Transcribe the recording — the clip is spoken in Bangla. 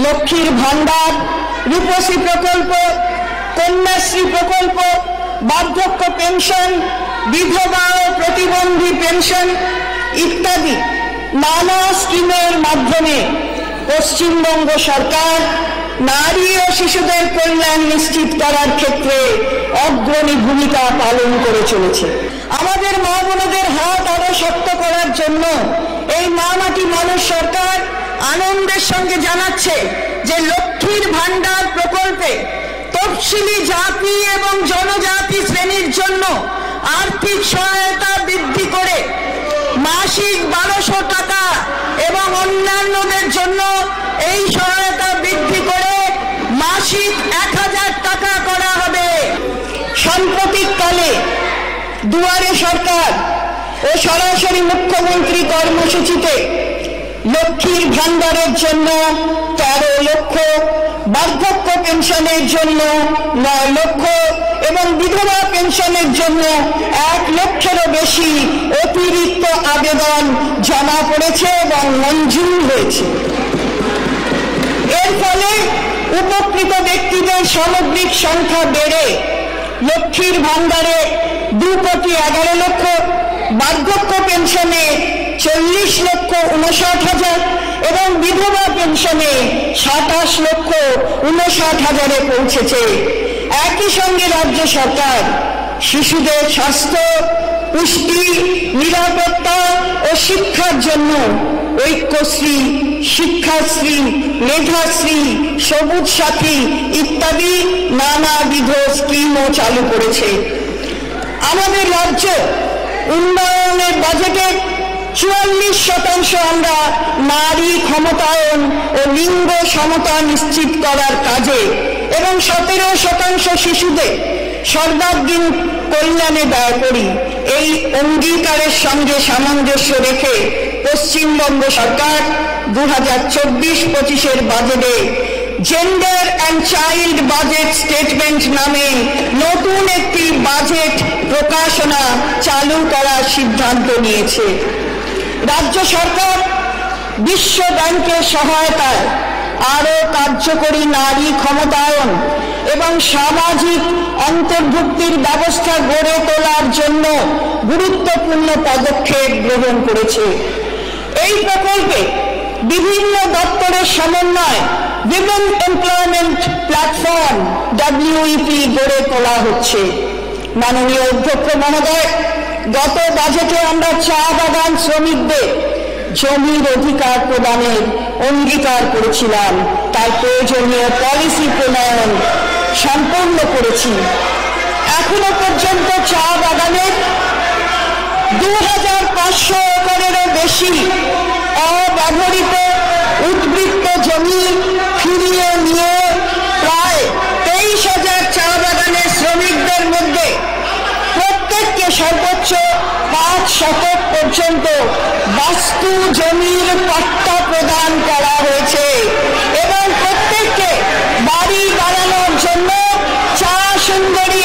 লক্ষ্মীর ভান্ডার, রূপশ্রী প্রকল্প, কন্যাশ্রী প্রকল্প, বার্ধক্য পেনশন, বিধবা ও প্রতিবন্ধী পেনশন ইত্যাদি নানা স্কিমের মাধ্যমে পশ্চিমবঙ্গ সরকার নারী ও শিশুদের কল্যাণ নিশ্চিত করার ক্ষেত্রে অগ্রণী ভূমিকা পালন করে চলেছে। আমাদের মা বোনদের হাত আরো শক্ত করার জন্য এই মা মাটি মানুষ সরকার আনন্দের সঙ্গে জানাচ্ছে যে লক্ষ্মীর ভান্ডার প্রকল্পে তফসিলি জাতি এবং জনজাতি শ্রেণীর জন্য আর্থিক সহায়তা বৃদ্ধি করে মাসিক 1200 টাকা এবং অন্যান্যদের জন্য এই সহায়তা বৃদ্ধি করে মাসিক 1000 টাকা করা হবে। সাম্প্রতিককালে দুয়ারে সরকার ও সরাসরি মুখ্যমন্ত্রী কর্মসূচিতে লক্ষ্মীর ভান্ডারের জন্য 13 লক্ষ, বার্ধক্য পেনশনের জন্য 9 লক্ষ এবং বিধবা পেনশনের জন্য 1 লক্ষেরও বেশি অতিরিক্ত আবেদন জমা পড়েছে এবং মঞ্জুর হয়েছে। এর ফলে উপকৃত ব্যক্তিদের সামগ্রিক সংখ্যা বেড়ে লক্ষ্মীর ভান্ডারে 2,11,00,000, বার্ধক্য পেনশনে 40,59,000 এবং বিধবা পেনশনে 27,59,000-এ পৌঁছেছে। একই সঙ্গে রাজ্য সরকার শিশুদের স্বাস্থ্য, পুষ্টি, নিরাপত্তা ও শিক্ষার জন্য ঐক্যশ্রী, শিক্ষাশ্রী, মেধাশ্রী, সবুজ সাথী ইত্যাদি নানাবিধ স্কিমও চালু করেছে। আমাদের রাজ্য উন্নয়নের বাজেটে 44% আমরা নারী ক্ষমতায়ন ও লিঙ্গ সমতা নিশ্চিত করার কাজে এবং 17% শিশুদের সর্বাঙ্গীন কল্যাণে ব্যয় করি। এই অঙ্গীকারের সঙ্গে সামঞ্জস্য রেখে পশ্চিমবঙ্গ সরকার 2024-25-এর বাজেটে gender and child budget statement নামে নতুন একটি বাজেট প্রকাশনা চালু করার সিদ্ধান্ত নিয়েছে। রাজ্য সরকার বিশ্ব ব্যাংকের সহায়তায় আরও কার্যকরী নারী ক্ষমতায়ন এবং সামাজিক অন্তর্ভুক্তির ব্যবস্থা গড়ে তোলার জন্য গুরুত্বপূর্ণ পদক্ষেপ গ্রহণ করেছে। এই প্রকল্পে বিভিন্ন দপ্তরের সমন্বয়ে উইমেন এমপ্লয়মেন্ট প্ল্যাটফর্ম WEP গড়ে তোলা হচ্ছে। মাননীয় অধ্যক্ষ মহোদয়, গত বাজেটে আমরা চা বাগান শ্রমিকদের জমির অধিকার প্রদানের অঙ্গীকার করেছিলাম, তার প্রয়োজনীয় পলিসি প্রণয়ন সম্পন্ন করেছি। এখনো পর্যন্ত চা বাগানের 2,500 একরেরও বেশি অব্যবহৃত উদ্বৃত্ত জমি ফিরিয়ে নিয়ে প্রায় 23,000 চা বাগানের শ্রমিকদের মধ্যে প্রত্যেককে সর্বোচ্চ 5 শতক পর্যন্ত বাস্তু জমির পাট্টা প্রদান করা হয়েছে এবং প্রত্যেককে বাড়ি বানানোর জন্য চা সুন্দরী